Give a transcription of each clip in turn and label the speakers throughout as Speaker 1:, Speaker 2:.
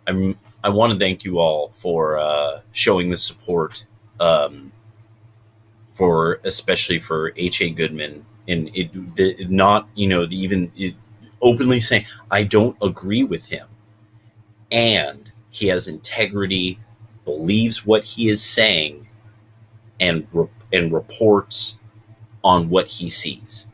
Speaker 1: I want to thank you all for showing the support, for especially for H.A. Goodman, and not even openly saying I don't agree with him, and he has integrity, believes what he is saying, and reports on what he sees,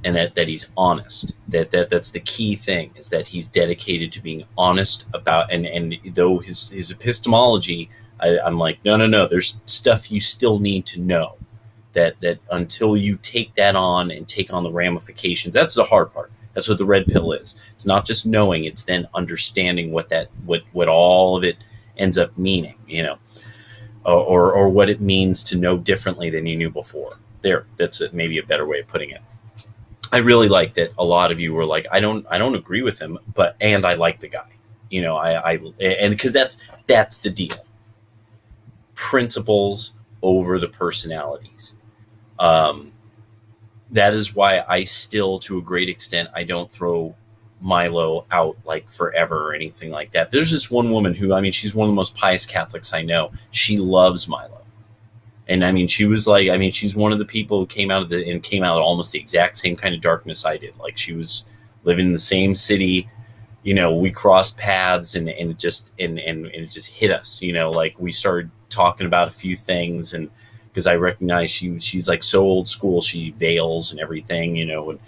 Speaker 1: and that he's honest. That's the key thing, is that he's dedicated to being honest about, and though his epistemology, I'm like, no, there's stuff you still need to know, that until you take that on and take on the ramifications, that's the hard part. That's what the red pill is. It's not just knowing, it's then understanding what all of it ends up meaning, or what it means to know differently than you knew before. That's maybe a better way of putting it. I really like that a lot of you were like, I don't agree with him, and I like the guy, and because that's the deal. Principles over the personalities. That is why I still, to a great extent, I don't throw Milo out like forever or anything like that. There's this one woman who, she's one of the most pious Catholics I know. She loves Milo. And she was like, she's one of the people who came out almost the exact same kind of darkness I did. Like, she was living in the same city, we crossed paths, and it just hit us, like we started talking about a few things, and because I recognize she's like so old school, she veils and everything, and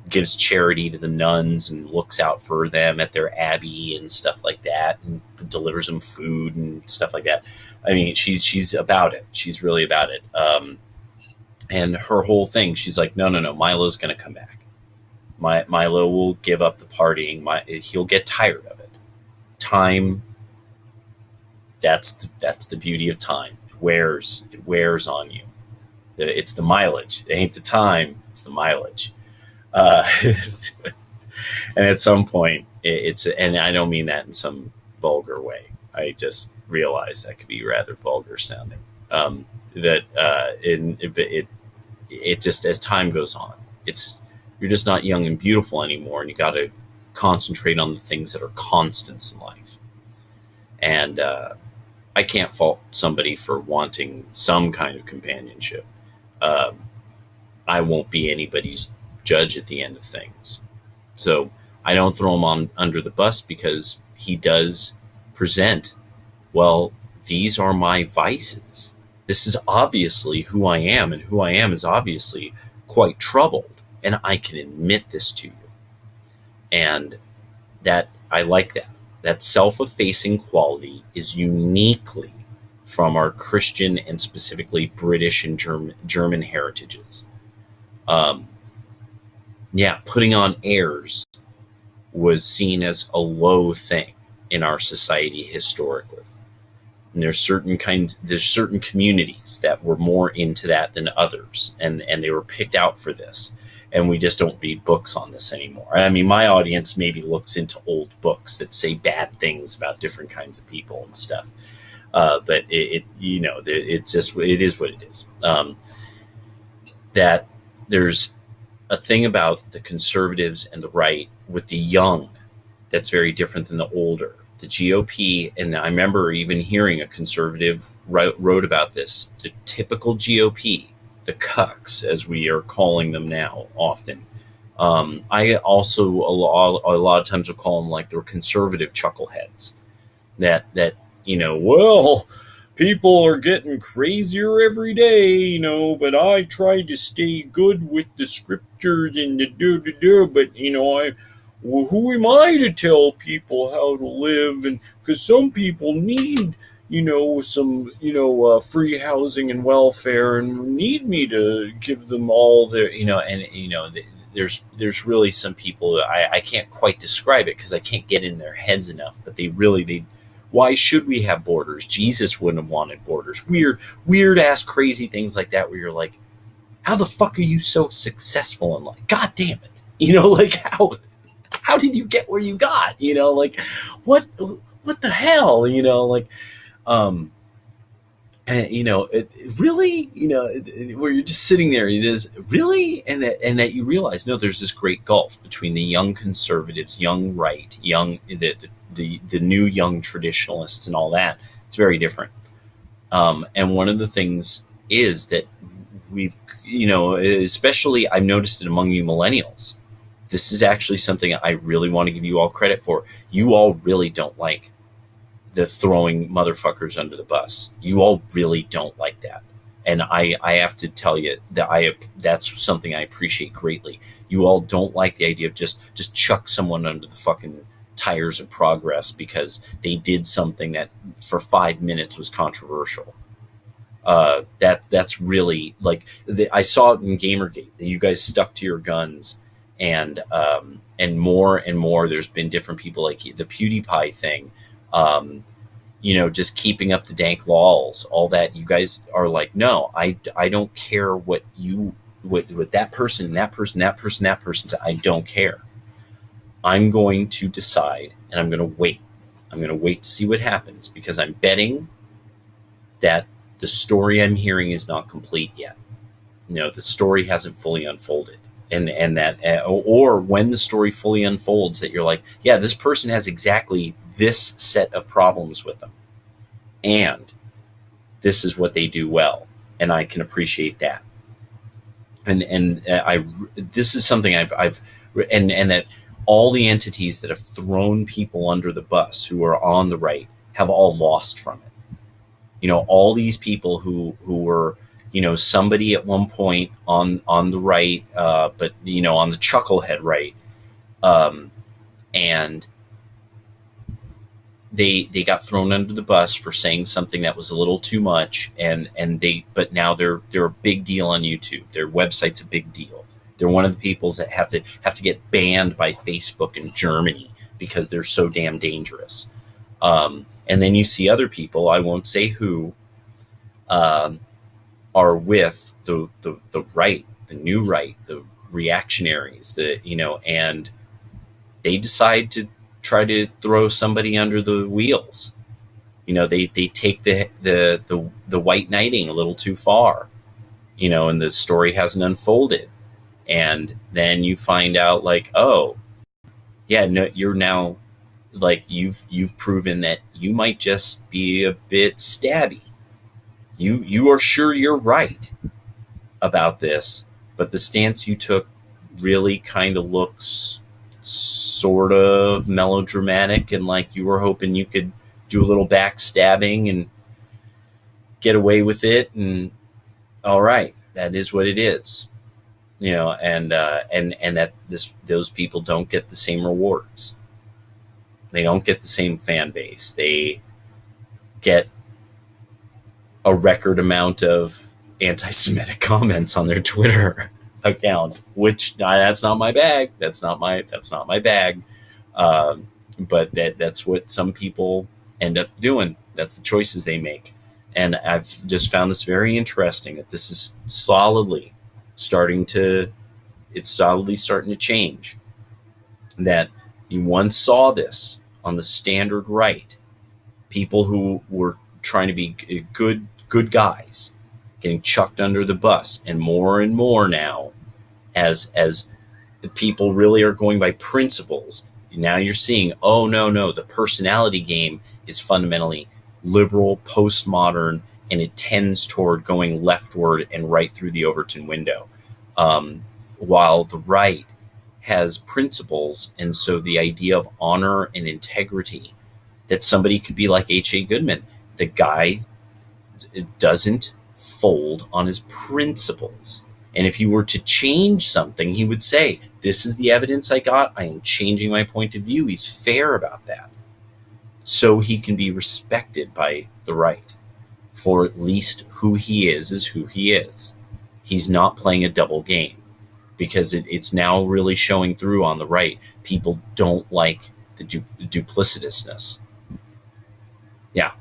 Speaker 1: gives charity to the nuns and looks out for them at their abbey and stuff like that, and delivers them food and stuff like that. She's about it. She's really about it. And her whole thing, she's like, no, Milo's going to come back. Milo will give up the partying. He'll get tired of it. Time. That's the beauty of time. It wears on you. It's the mileage. It ain't the time. It's the mileage. And at some point, and I don't mean that in some vulgar way. I just realize that could be rather vulgar sounding. It just, as time goes on, you're just not young and beautiful anymore, and you got to concentrate on the things that are constants in life. And I can't fault somebody for wanting some kind of companionship. I won't be anybody's judge at the end of things. So I don't throw him on under the bus, because he does present, well, these are my vices. This is obviously who I am, and who I am is obviously quite troubled, and I can admit this to you. And that, I like that. That self-effacing quality is uniquely from our Christian and specifically British and German heritages. Putting on airs was seen as a low thing in our society historically. And there's certain communities that were more into that than others, and they were picked out for this. And we just don't read books on this anymore. My audience maybe looks into old books that say bad things about different kinds of people and stuff. But it is what it is. That there's a thing about the conservatives and the right with the young that's very different than the older. The GOP, and I remember even hearing a conservative wrote about this, the typical GOP, the cucks, as we are calling them now often. I also, a lot of times will call them like they're conservative chuckleheads. That well, people are getting crazier every day, but I try to stay good with the scriptures and but who am I to tell people how to live? And because some people need, some, free housing and welfare, and need me to give them all their, there's really some people, I can't quite describe it because I can't get in their heads enough, but why should we have borders? Jesus wouldn't have wanted borders. Weird ass crazy things like that, where you're like, how the fuck are you so successful in life? God damn it. How did you get where you got? What the hell? Really, where you're just sitting there, it is really, and that you realize, no, there's this great gulf between the young conservatives, young right, young, the the new young traditionalists and all that. It's very different. And one of the things is that we've, especially I've noticed it among you millennials. This is actually something I really want to give you all credit for. You all really don't like the throwing motherfuckers under the bus. You all really don't like that. And I have to tell you that that's something I appreciate greatly. You all don't like the idea of just chuck someone under the fucking tires of progress because they did something that for 5 minutes was controversial. That's really like I saw it in Gamergate that you guys stuck to your guns, and more and more there's been different people like the PewDiePie thing, just keeping up the dank lols, all that. You guys are like, no, I don't care what that person, that person, that person, that person. I don't care. I'm going to decide, and I'm going to wait. I'm going to wait to see what happens because I'm betting that the story I'm hearing is not complete yet. The story hasn't fully unfolded, and that, or when the story fully unfolds, that you're like, yeah, this person has exactly this set of problems with them, and this is what they do well, and I can appreciate that. And this is something I've and that all the entities that have thrown people under the bus who are on the right have all lost from it. All these people who were, somebody at one point on the right, but on the chucklehead right, and they got thrown under the bus for saying something that was a little too much, but now they're a big deal on YouTube. Their website's a big deal. They're one of the peoples that have to get banned by Facebook in Germany because they're so damn dangerous. And then you see other people, I won't say who, are with the right, the new right, the reactionaries, and they decide to try to throw somebody under the wheels. They take the white knighting a little too far, and the story hasn't unfolded. And then you find out like, oh, yeah, no, you're now like you've proven that you might just be a bit stabby. You are sure you're right about this, but the stance you took really kind of looks sort of melodramatic, and like you were hoping you could do a little backstabbing and get away with it, and all right, that is what it is. And that those people don't get the same rewards. They don't get the same fan base. They get a record amount of anti-Semitic comments on their Twitter account, which that's not my bag. That's not my bag. But that's what some people end up doing. That's the choices they make. And I've just found this very interesting that this is solidly starting to change. That you once saw this on the standard right, people who were trying to be good guys getting chucked under the bus, and more now as the people really are going by principles. Now you're seeing, oh no, the personality game is fundamentally liberal, postmodern, and it tends toward going leftward and right through the Overton window, while the right has principles. And so the idea of honor and integrity, that somebody could be like H.A. Goodman, the guy doesn't fold on his principles. And if he were to change something, he would say, this is the evidence I got, I am changing my point of view. He's fair about that. So he can be respected by the right, for at least who he is who he is. He's not playing a double game, because it's now really showing through on the right. People don't like the duplicitousness. Yeah,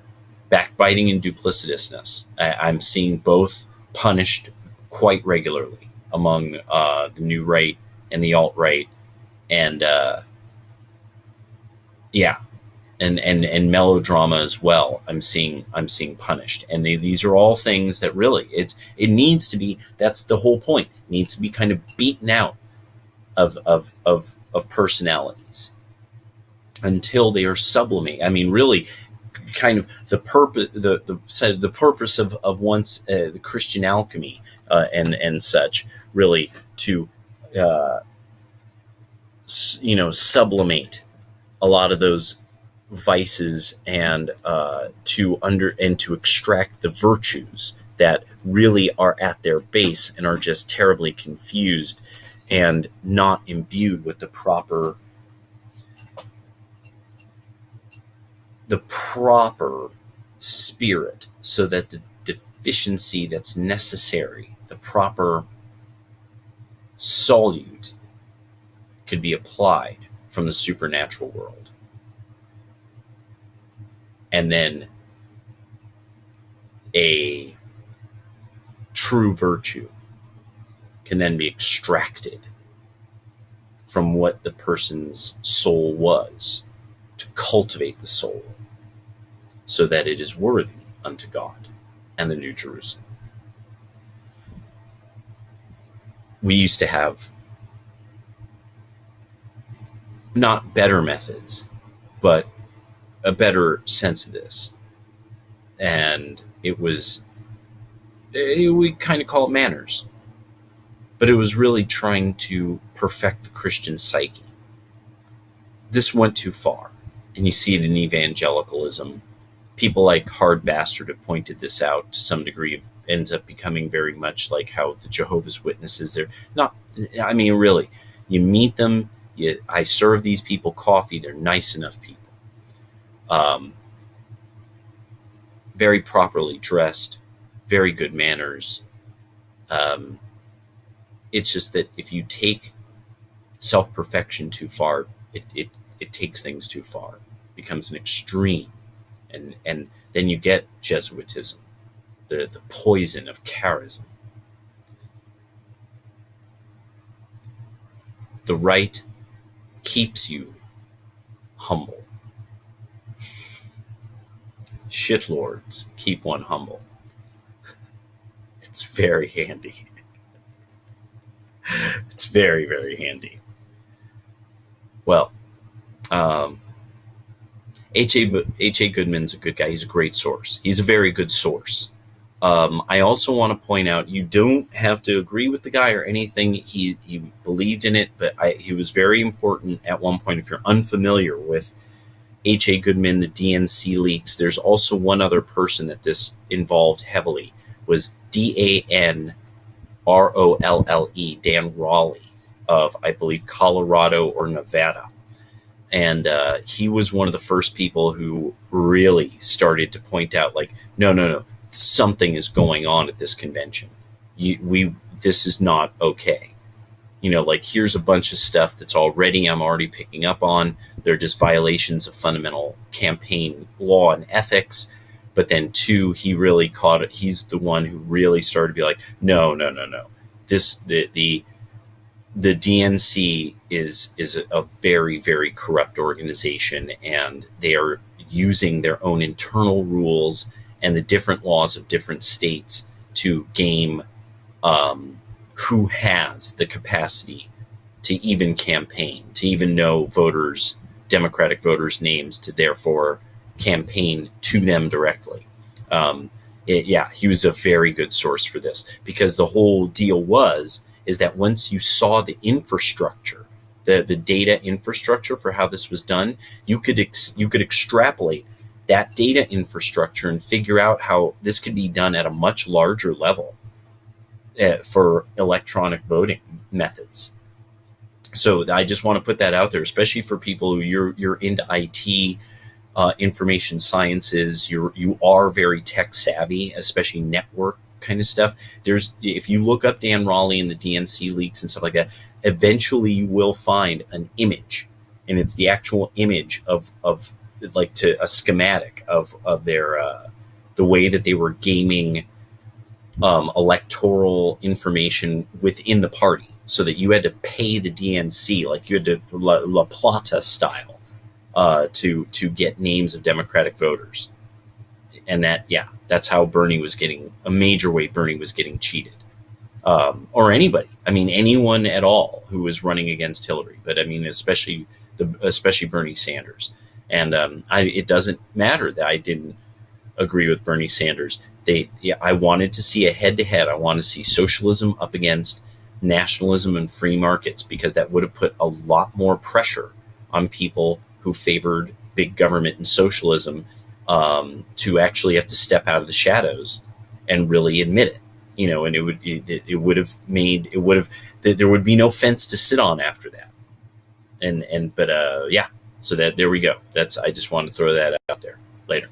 Speaker 1: backbiting and duplicitousness. I'm seeing both punished quite regularly among the new right and the alt-right, and and melodrama as well. I'm seeing punished, and these are all things that really it needs to be. That's the whole point. It needs to be kind of beaten out of personalities. until they are sublimate. I mean, really, kind of the purpose, the purpose of once the Christian alchemy and such, really to uh, sublimate a lot of those vices and to extract the virtues that really are at their base and are just terribly confused and not imbued with the proper spirit, so that the deficiency that's necessary, the proper solute, could be applied from the supernatural world. And then a true virtue can then be extracted from what the person's soul was, to cultivate the soul so that it is worthy unto God and the New Jerusalem. We used to have not better methods, but a better sense of this. And we kind of call it manners, but it was really trying to perfect the Christian psyche. This went too far, and you see it in evangelicalism. People like Hard Bastard have pointed this out to some degree. It ends up becoming very much like how the Jehovah's Witnesses, they're not, I mean, really, you meet them, I serve these people coffee, they're nice enough people. Very properly dressed, very good manners. It's just that if you take self-perfection too far, it takes things too far. It becomes an extreme. And then you get Jesuitism, the poison of charism. The right keeps you humble. Shitlords keep one humble. It's very handy. It's very, very handy. Well, H.A. Goodman's a good guy. He's a great source. He's a very good source. I also want to point out, you don't have to agree with the guy or anything. He believed in it, but he was very important at one point. If you're unfamiliar with H.A. Goodman, the DNC leaks, there's also one other person that this involved heavily, was DANROLLE, Dan Raleigh, of, I believe, Colorado or Nevada. And he was one of the first people who really started to point out, like, no, something is going on at this convention. This is not okay. Like, here's a bunch of stuff that's I'm already picking up on. They're just violations of fundamental campaign law and ethics. But then, two, he really caught it. He's the one who really started to be like, no. The DNC is a very, very corrupt organization, and they are using their own internal rules and the different laws of different states to game who has the capacity to even campaign, to even know voters, Democratic voters' names, to therefore campaign to them directly. He was a very good source for this, because the whole deal is that once you saw the infrastructure, the data infrastructure for how this was done, you could extrapolate that data infrastructure and figure out how this could be done at a much larger level for electronic voting methods. So I just want to put that out there, especially for people who you're into IT, information sciences. You are very tech savvy, especially network kind of stuff. If you look up Dan Raleigh and the DNC leaks and stuff like that, eventually you will find an image, and it's the actual image of like, to a schematic of their the way that they were gaming electoral information within the party, so that you had to pay the DNC, like you had to La Plata style, to get names of Democratic voters. And that's how Bernie was getting, a major way Bernie was getting cheated. Or anybody. I mean, anyone at all who was running against Hillary. But I mean, especially especially Bernie Sanders. And it doesn't matter that I didn't agree with Bernie Sanders. I wanted to see a head-to-head. I want to see socialism up against nationalism and free markets, because that would have put a lot more pressure on people who favored big government and socialism, to actually have to step out of the shadows and really admit it. And it would have there would be no fence to sit on after that. But yeah, so that there we go. I just wanted to throw that out there later.